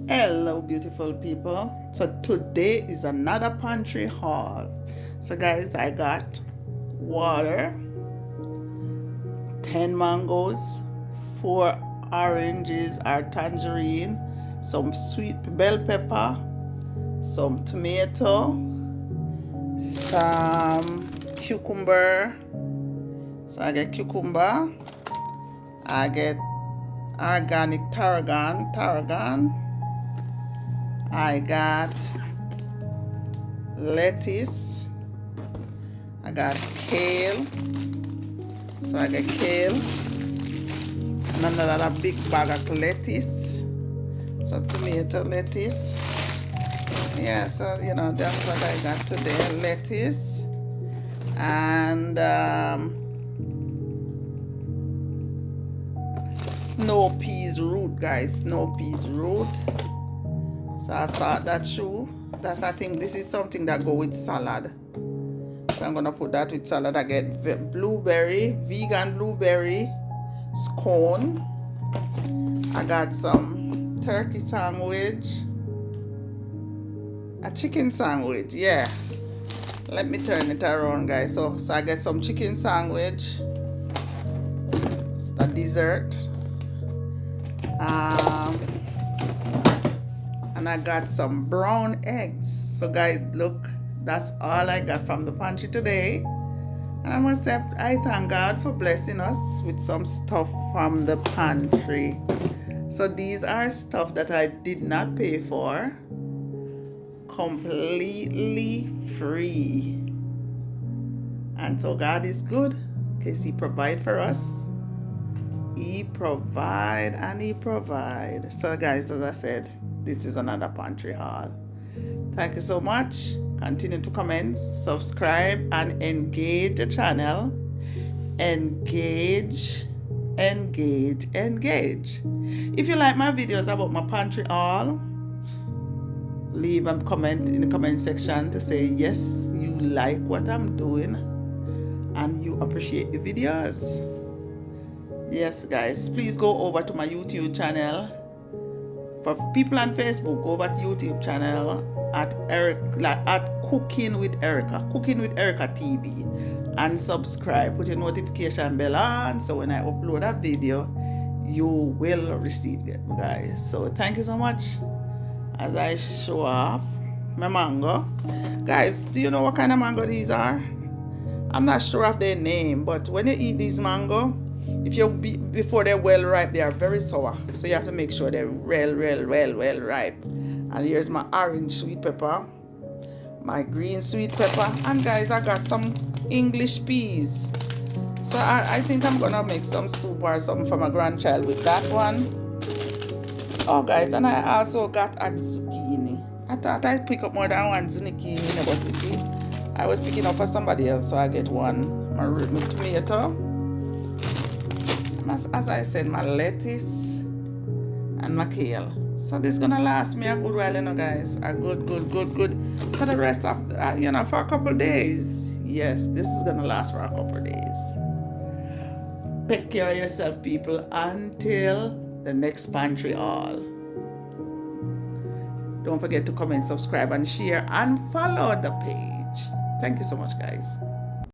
Hello beautiful people. So today is another pantry haul. So guys, I got water, 10 mangoes, 4 oranges or tangerine, some sweet bell pepper, some tomato, some cucumber. So I get cucumber, I get organic tarragon, I got lettuce, I got kale, so I get kale, and another big bag of lettuce, so tomato lettuce. Yeah, so that's what I got today, lettuce, and snow peas root, guys, snow peas root. So I saw that through. I think this is something that go with salad. So I'm gonna put that with salad. I get vegan blueberry scone. I got some turkey sandwich, a chicken sandwich. Yeah. Let me turn it around, guys. So I get some chicken sandwich. It's a dessert. And I got some brown eggs. So guys, look, that's all I got from the pantry today. And I must say, I thank God for blessing us with some stuff from the pantry. So these are stuff that I did not pay for, completely free. And so God is good because He provide for us. He provide and He provide. So guys, as I said, this is another pantry haul. Thank you so much. Continue to comment, subscribe, and engage the channel. Engage. If you like my videos about my pantry haul, leave a comment in the comment section to say yes, you like what I'm doing and you appreciate the videos. Yes guys, please go over to my YouTube channel. For people on Facebook, go over to YouTube channel at Cooking with Erica TV, and subscribe. Put your notification bell on so when I upload a video, you will receive it, guys. So thank you so much. As I show off my mango, guys, do you know what kind of mango these are? I'm not sure of their name, but when you eat these mango, before they're well ripe, they are very sour. So you have to make sure they're well ripe. And here's my orange sweet pepper, my green sweet pepper, and guys, I got some English peas. So I think I'm gonna make some soup or something for my grandchild with that one. Oh guys, and I also got a zucchini. I thought I'd pick up more than one zucchini, but you see, I was picking up for somebody else, so I get one. My tomato, as I said, my lettuce and my kale. So this is gonna last me a good while, guys. A good for the rest of for a couple days. Yes, this is gonna last for a couple days. Take care of yourself, people, until the next pantry haul. Don't forget to comment, subscribe, and share, and follow the page. Thank you so much, guys.